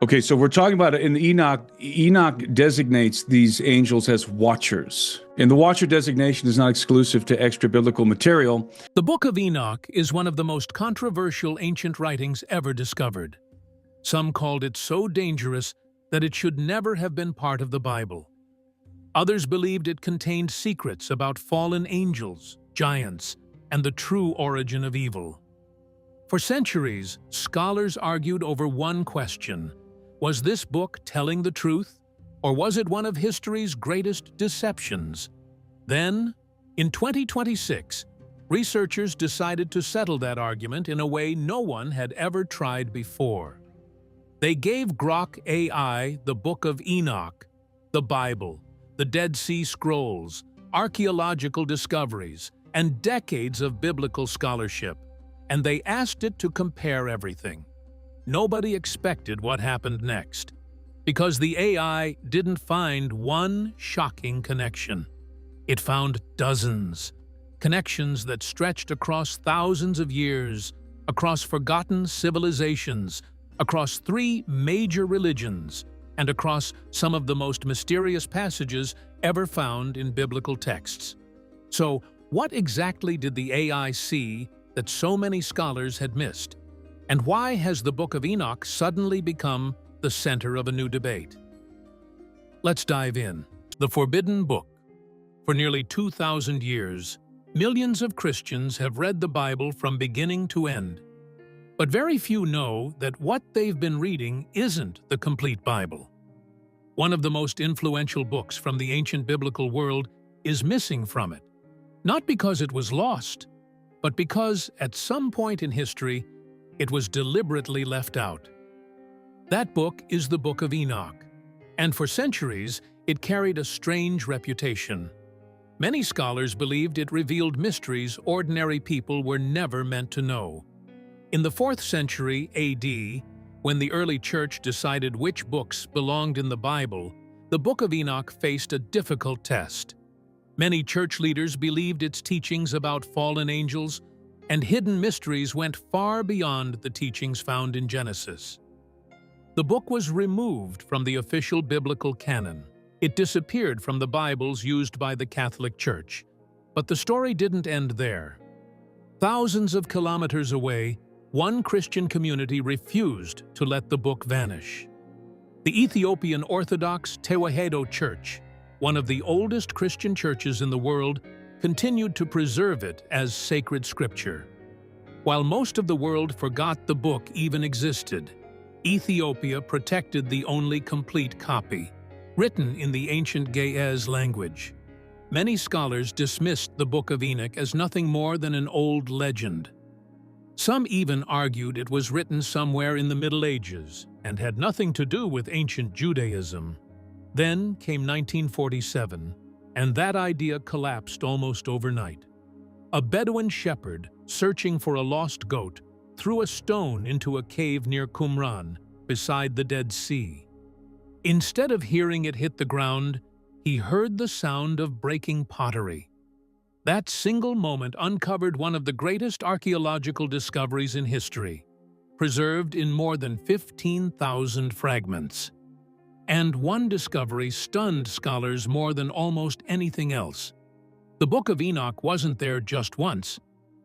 Okay, so we're talking about in Enoch. Enoch designates these angels as watchers, and the watcher designation is not exclusive to extra biblical material. The Book of Enoch is one of the most controversial ancient writings ever discovered. Some called it so dangerous that it should never have been part of the Bible. Others believed it contained secrets about fallen angels, giants, and the true origin of evil. For centuries, scholars argued over one question: was this book telling the truth, or was it one of history's greatest deceptions? Then, in 2026, researchers decided to settle that argument in a way no one had ever tried before. They gave Grok AI the Book of Enoch, the Bible, the Dead Sea Scrolls, archaeological discoveries, and decades of biblical scholarship, and they asked it to compare everything. Nobody expected what happened next, because the AI didn't find one shocking connection. It found dozens, connections that stretched across thousands of years, across forgotten civilizations, across 3 major religions, and across some of the most mysterious passages ever found in biblical texts. So, what exactly did the AI see that so many scholars had missed? And why has the Book of Enoch suddenly become the center of a new debate? Let's dive in. The Forbidden Book. For nearly 2,000 years, millions of Christians have read the Bible from beginning to end. But very few know that what they've been reading isn't the complete Bible. One of the most influential books from the ancient biblical world is missing from it. Not because it was lost, but because at some point in history, it was deliberately left out. That book is the Book of Enoch, and for centuries it carried a strange reputation. Many scholars believed it revealed mysteries ordinary people were never meant to know. In the 4th century AD, when the early church decided which books belonged in the Bible, the Book of Enoch faced a difficult test. Many church leaders believed its teachings about fallen angels and hidden mysteries went far beyond the teachings found in Genesis. The book was removed from the official biblical canon. It disappeared from the Bibles used by the Catholic Church. But the story didn't end there. Thousands of kilometers away, one Christian community refused to let the book vanish. The Ethiopian Orthodox Tewahedo Church, one of the oldest Christian churches in the world, continued to preserve it as sacred scripture. While most of the world forgot the book even existed, Ethiopia protected the only complete copy, written in the ancient Ge'ez language. Many scholars dismissed the Book of Enoch as nothing more than an old legend. Some even argued it was written somewhere in the Middle Ages and had nothing to do with ancient Judaism. Then came 1947, and that idea collapsed almost overnight. A Bedouin shepherd, searching for a lost goat, threw a stone into a cave near Qumran, beside the Dead Sea. Instead of hearing it hit the ground, he heard the sound of breaking pottery. That single moment uncovered one of the greatest archaeological discoveries in history, preserved in more than 15,000 fragments. And one discovery stunned scholars more than almost anything else. The Book of Enoch wasn't there just once.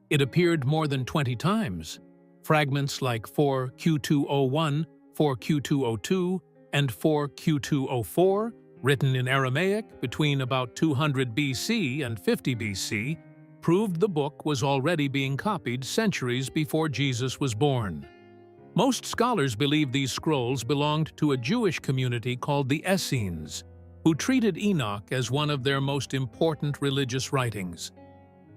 It appeared more than 20 times. Fragments like 4Q201, 4Q202, and 4Q204, written in Aramaic between about 200 BC and 50 BC, proved the book was already being copied centuries before Jesus was born. Most scholars believe these scrolls belonged to a Jewish community called the Essenes, who treated Enoch as one of their most important religious writings.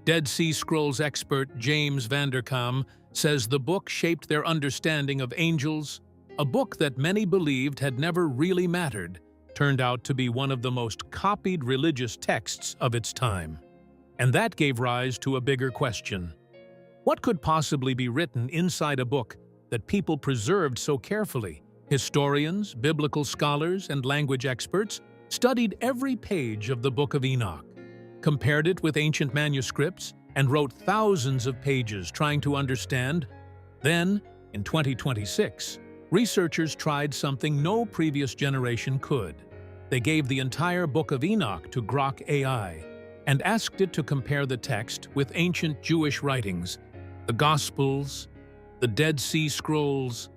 Dead Sea Scrolls expert James Vanderkam says the book shaped their understanding of angels. A book that many believed had never really mattered turned out to be one of the most copied religious texts of its time. And that gave rise to a bigger question. What could possibly be written inside a book that people preserved so carefully? Historians, biblical scholars, and language experts studied every page of the Book of Enoch, compared it with ancient manuscripts, and wrote thousands of pages trying to understand. Then, in 2026, researchers tried something no previous generation could. They gave the entire Book of Enoch to Grok AI and asked it to compare the text with ancient Jewish writings, the Gospels, the Dead Sea Scrolls,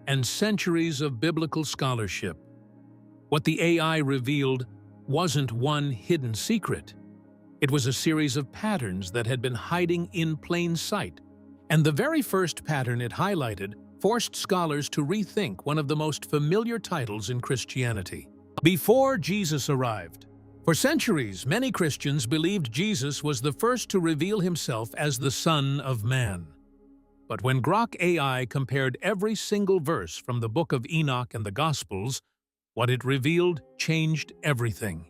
and centuries of biblical scholarship. What the AI revealed wasn't one hidden secret. It was a series of patterns that had been hiding in plain sight. And the very first pattern it highlighted forced scholars to rethink one of the most familiar titles in Christianity. Before Jesus arrived. For centuries, many Christians believed Jesus was the first to reveal himself as the Son of Man. But when Grok AI compared every single verse from the Book of Enoch and the Gospels, what it revealed changed everything.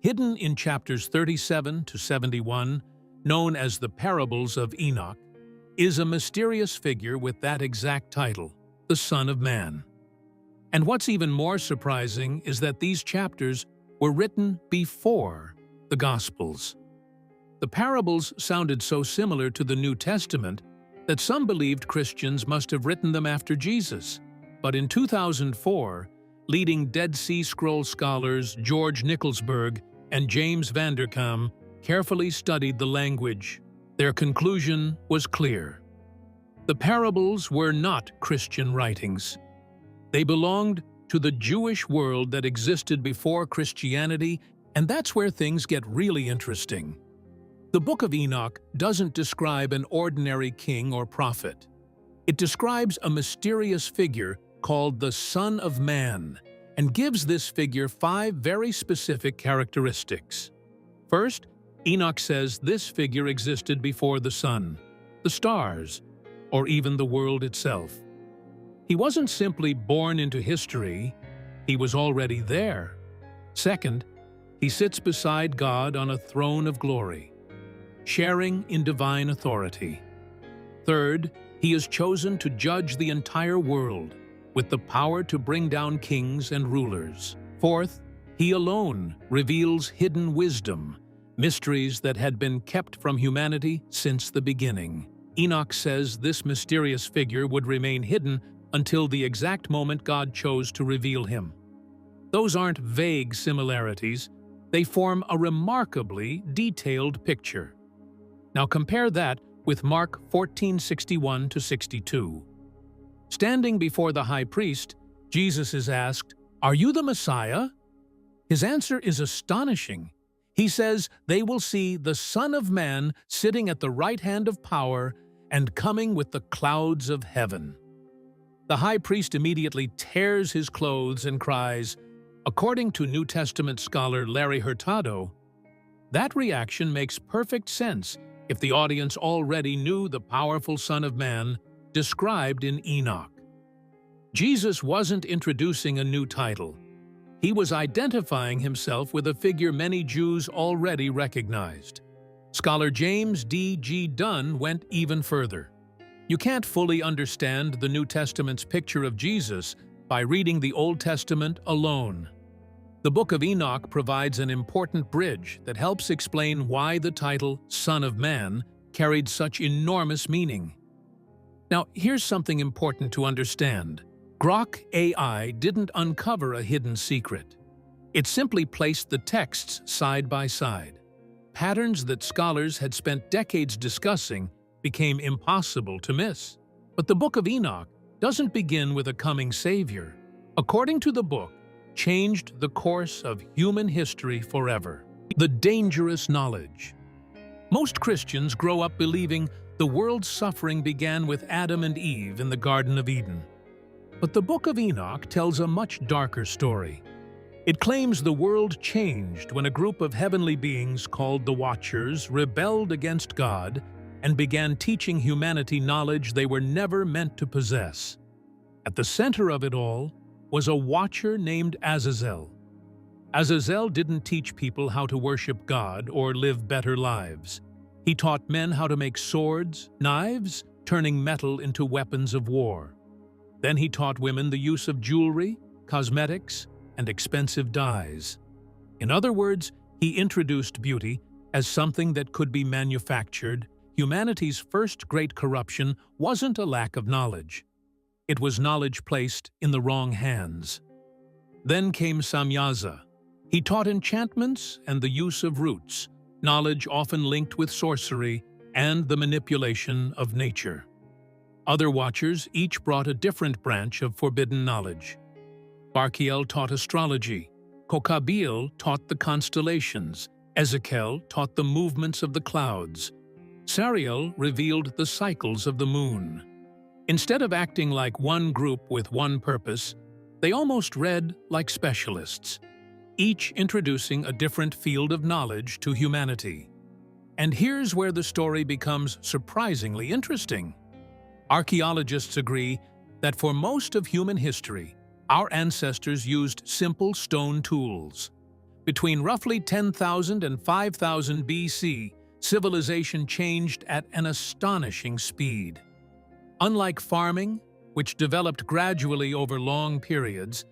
Hidden in chapters 37 to 71, known as the Parables of Enoch, is a mysterious figure with that exact title, the Son of Man. And what's even more surprising is that these chapters were written before the Gospels. The parables sounded so similar to the New Testament that some believed Christians must have written them after Jesus. But in 2004, leading Dead Sea Scroll scholars George Nicholsberg and James Vanderkam carefully studied the language. Their conclusion was clear. The parables were not Christian writings. They belonged to the Jewish world that existed before Christianity, and that's where things get really interesting. The Book of Enoch doesn't describe an ordinary king or prophet. It describes a mysterious figure called the Son of Man, and gives this figure 5 very specific characteristics. First, Enoch says this figure existed before the sun, the stars, or even the world itself. He wasn't simply born into history, he was already there. Second, he sits beside God on a throne of glory, sharing in divine authority. Third, he is chosen to judge the entire world, with the power to bring down kings and rulers. Fourth, he alone reveals hidden wisdom, mysteries that had been kept from humanity since the beginning. Enoch says this mysterious figure would remain hidden until the exact moment God chose to reveal him. Those aren't vague similarities, they form a remarkably detailed picture. Now compare that with Mark 14:61-62. Standing before the high priest, Jesus is asked, "Are you the Messiah?" His answer is astonishing. He says they will see the Son of Man sitting at the right hand of power and coming with the clouds of heaven. The high priest immediately tears his clothes and cries, according to New Testament scholar Larry Hurtado, that reaction makes perfect sense if the audience already knew the powerful Son of Man described in Enoch. Jesus wasn't introducing a new title. He was identifying himself with a figure many Jews already recognized. Scholar James D.G. Dunn went even further. You can't fully understand the New Testament's picture of Jesus by reading the Old Testament alone. The Book of Enoch provides an important bridge that helps explain why the title Son of Man carried such enormous meaning. Now, here's something important to understand. Grok AI didn't uncover a hidden secret. It simply placed the texts side by side. Patterns that scholars had spent decades discussing became impossible to miss. But the Book of Enoch doesn't begin with a coming savior. According to the book, changed the course of human history forever. The dangerous knowledge. Most Christians grow up believing the world's suffering began with Adam and Eve in the Garden of Eden. But the Book of Enoch tells a much darker story. It claims the world changed when a group of heavenly beings called the Watchers rebelled against God and began teaching humanity knowledge they were never meant to possess. At the center of it all was a watcher named Azazel. Azazel didn't teach people how to worship God or live better lives. He taught men how to make swords, knives, turning metal into weapons of war. Then he taught women the use of jewelry, cosmetics, and expensive dyes. In other words, he introduced beauty as something that could be manufactured. Humanity's first great corruption wasn't a lack of knowledge. It was knowledge placed in the wrong hands. Then came Samyaza. He taught enchantments and the use of roots, knowledge often linked with sorcery and the manipulation of nature. Other watchers each brought a different branch of forbidden knowledge. Barkiel taught astrology, Kokabiel taught the constellations, Ezekiel taught the movements of the clouds, Sariel revealed the cycles of the moon. Instead of acting like one group with one purpose, they almost read like specialists, each introducing a different field of knowledge to humanity. And here's where the story becomes surprisingly interesting. Archaeologists agree that for most of human history, our ancestors used simple stone tools. Between roughly 10,000 and 5,000 BC, civilization changed at an astonishing speed. Unlike farming, which developed gradually over long periods,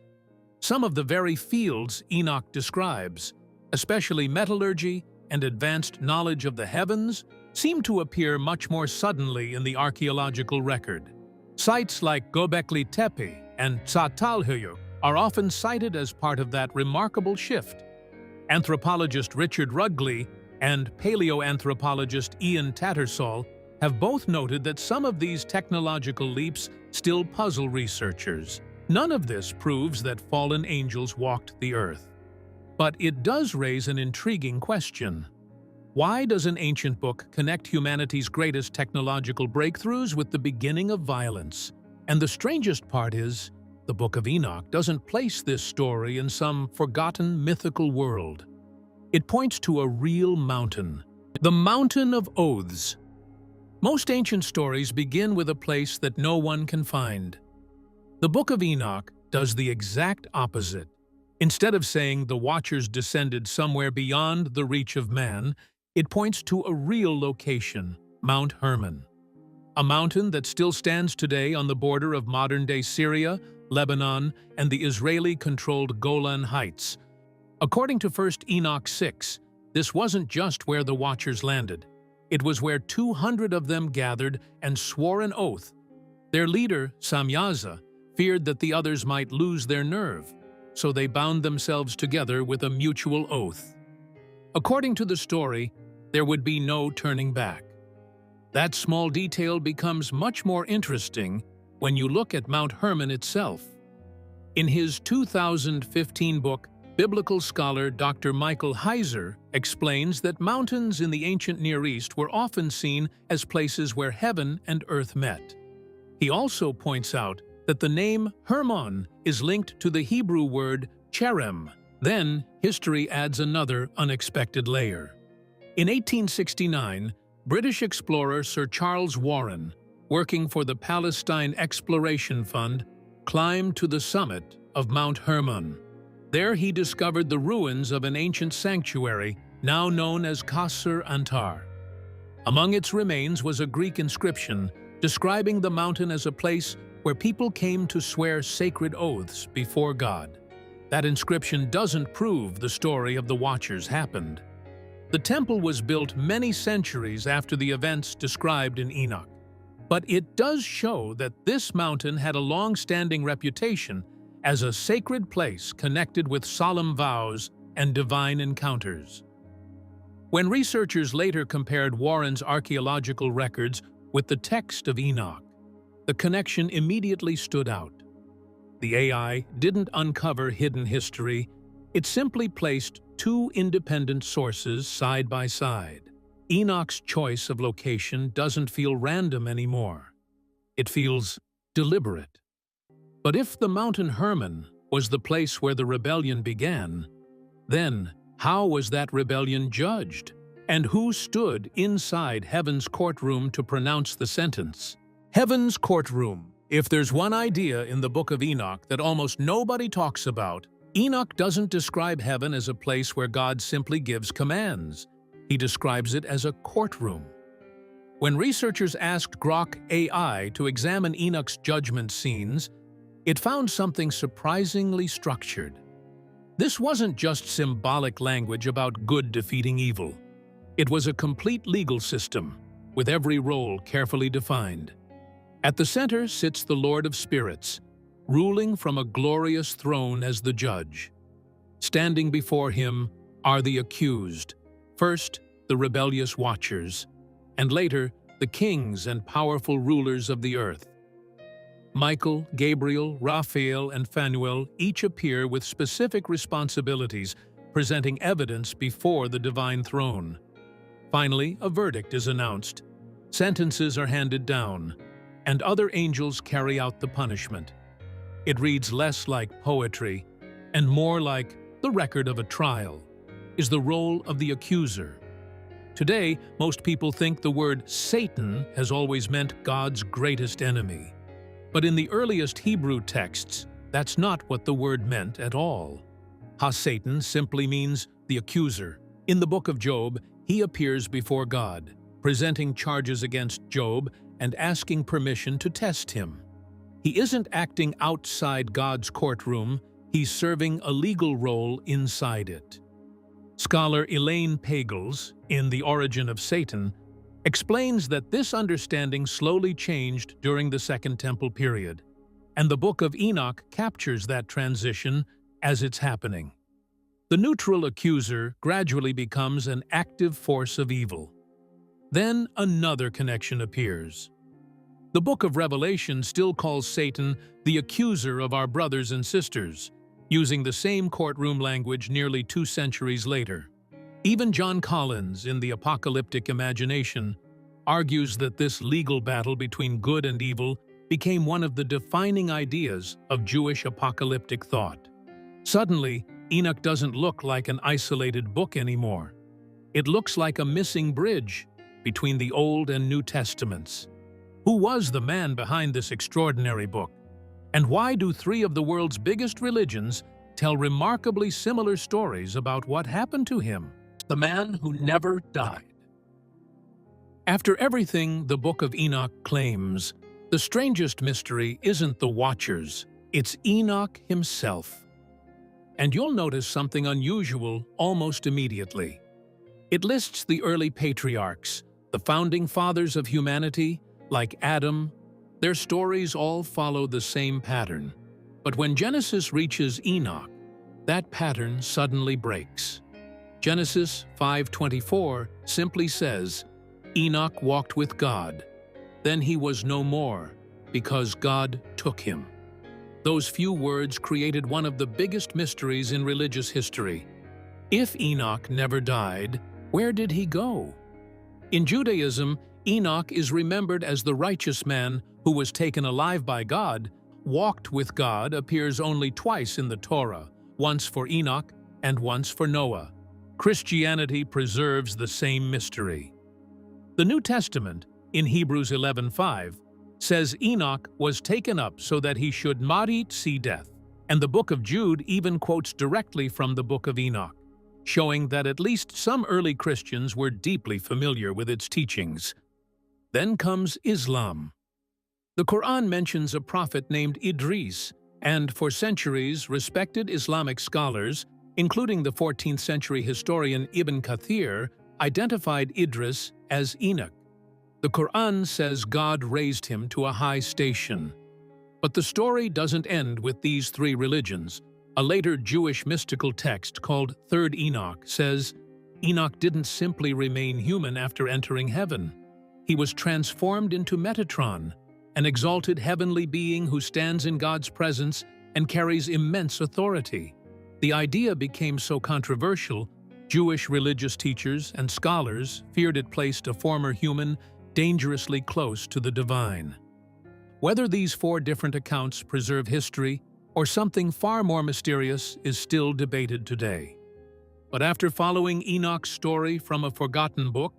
some of the very fields Enoch describes, especially metallurgy and advanced knowledge of the heavens, seem to appear much more suddenly in the archaeological record. Sites like Göbekli Tepe and Çatalhöyük are often cited as part of that remarkable shift. Anthropologist Richard Rudgley and paleoanthropologist Ian Tattersall have both noted that some of these technological leaps still puzzle researchers. None of this proves that fallen angels walked the earth. But it does raise an intriguing question. Why does an ancient book connect humanity's greatest technological breakthroughs with the beginning of violence? And the strangest part is, the Book of Enoch doesn't place this story in some forgotten mythical world. It points to a real mountain, the Mountain of Oaths. Most ancient stories begin with a place that no one can find. The Book of Enoch does the exact opposite. Instead of saying the Watchers descended somewhere beyond the reach of man, it points to a real location, Mount Hermon, a mountain that still stands today on the border of modern-day Syria, Lebanon, and the Israeli-controlled Golan Heights. According to 1 Enoch 6, this wasn't just where the Watchers landed. It was where 200 of them gathered and swore an oath. Their leader, Samyaza, feared that the others might lose their nerve, so they bound themselves together with a mutual oath. According to the story, there would be no turning back. That small detail becomes much more interesting when you look at Mount Hermon itself. In his 2015 book, biblical scholar Dr. Michael Heiser explains that mountains in the ancient Near East were often seen as places where heaven and earth met. He also points out that the name Hermon is linked to the Hebrew word cherem. Then, history adds another unexpected layer. In 1869, British explorer Sir Charles Warren, working for the Palestine Exploration Fund, climbed to the summit of Mount Hermon. There he discovered the ruins of an ancient sanctuary now known as Qasr Antar. Among its remains was a Greek inscription describing the mountain as a place where people came to swear sacred oaths before God. That inscription doesn't prove the story of the Watchers happened. The temple was built many centuries after the events described in Enoch. But it does show that this mountain had a long-standing reputation as a sacred place connected with solemn vows and divine encounters. When researchers later compared Warren's archaeological records with the text of Enoch, the connection immediately stood out. The AI didn't uncover hidden history, it simply placed two independent sources side by side. Enoch's choice of location doesn't feel random anymore. It feels deliberate. But if the Mountain Hermon was the place where the rebellion began, then how was that rebellion judged? And who stood inside Heaven's courtroom to pronounce the sentence? Heaven's courtroom. If there's one idea in the Book of Enoch that almost nobody talks about, Enoch doesn't describe heaven as a place where God simply gives commands. He describes it as a courtroom. When researchers asked Grok AI to examine Enoch's judgment scenes, it found something surprisingly structured. This wasn't just symbolic language about good defeating evil. It was a complete legal system, with every role carefully defined. At the center sits the Lord of Spirits, ruling from a glorious throne as the judge. Standing before him are the accused, first the rebellious watchers, and later the kings and powerful rulers of the earth. Michael, Gabriel, Raphael, and Phanuel each appear with specific responsibilities, presenting evidence before the divine throne. Finally, a verdict is announced. Sentences are handed down, and other angels carry out the punishment. It reads less like poetry and more like the record of a trial, is the role of the accuser. Today, most people think the word Satan has always meant God's greatest enemy. But in the earliest Hebrew texts, that's not what the word meant at all. Ha-Satan simply means the accuser. In the book of Job, he appears before God, presenting charges against Job and asking permission to test him. He isn't acting outside God's courtroom, he's serving a legal role inside it. Scholar Elaine Pagels, in The Origin of Satan, explains that this understanding slowly changed during the Second Temple period, and the Book of Enoch captures that transition as it's happening. The neutral accuser gradually becomes an active force of evil. Then another connection appears. The Book of Revelation still calls Satan the accuser of our brothers and sisters, using the same courtroom language nearly 2 centuries later. Even John Collins, in The Apocalyptic Imagination, argues that this legal battle between good and evil became one of the defining ideas of Jewish apocalyptic thought. Suddenly, Enoch doesn't look like an isolated book anymore. It looks like a missing bridge between the Old and New Testaments. Who was the man behind this extraordinary book? And why do 3 of the world's biggest religions tell remarkably similar stories about what happened to him? The man who never died. After everything the Book of Enoch claims, the strangest mystery isn't the Watchers, it's Enoch himself. And you'll notice something unusual almost immediately. It lists the early patriarchs, the founding fathers of humanity, like Adam. Their stories all follow the same pattern. But when Genesis reaches Enoch, that pattern suddenly breaks. Genesis 5:24 simply says, Enoch walked with God. Then he was no more, because God took him. Those few words created one of the biggest mysteries in religious history. If Enoch never died, where did he go? In Judaism, Enoch is remembered as the righteous man who was taken alive by God. Walked with God appears only twice in the Torah, once for Enoch and once for Noah. Christianity preserves the same mystery. The New Testament, in Hebrews 11:5, says Enoch was taken up so that he should not see death, and the book of Jude even quotes directly from the Book of Enoch, showing that at least some early Christians were deeply familiar with its teachings. Then comes Islam. The Quran mentions a prophet named Idris, and for centuries respected Islamic scholars, including the 14th century historian Ibn Kathir, identified Idris as Enoch. The Quran says God raised him to a high station. But the story doesn't end with these 3 religions. A later Jewish mystical text called Third Enoch says Enoch didn't simply remain human after entering heaven. He was transformed into Metatron, an exalted heavenly being who stands in God's presence and carries immense authority. The idea became so controversial, Jewish religious teachers and scholars feared it placed a former human dangerously close to the divine. Whether these 4 different accounts preserve history or something far more mysterious is still debated today. But after following Enoch's story from a forgotten book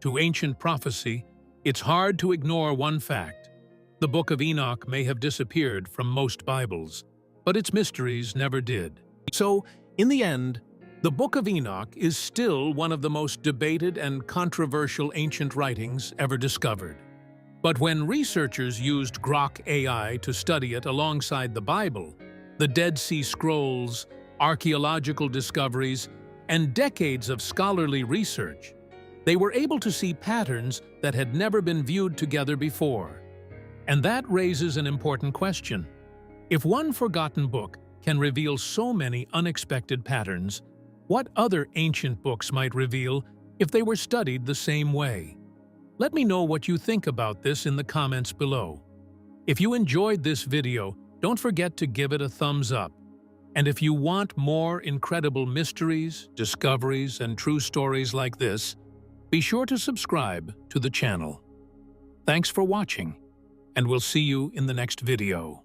to ancient prophecy, it's hard to ignore one fact. The Book of Enoch may have disappeared from most Bibles, but its mysteries never did. So, in the end, the Book of Enoch is still one of the most debated and controversial ancient writings ever discovered. But when researchers used Grok AI to study it alongside the Bible, the Dead Sea Scrolls, archaeological discoveries, and decades of scholarly research, they were able to see patterns that had never been viewed together before. And that raises an important question. If one forgotten book can reveal so many unexpected patterns, what other ancient books might reveal if they were studied the same way? Let me know what you think about this in the comments below. If you enjoyed this video, don't forget to give it a thumbs up. And if you want more incredible mysteries, discoveries, and true stories like this, be sure to subscribe to the channel. Thanks for watching, and we'll see you in the next video.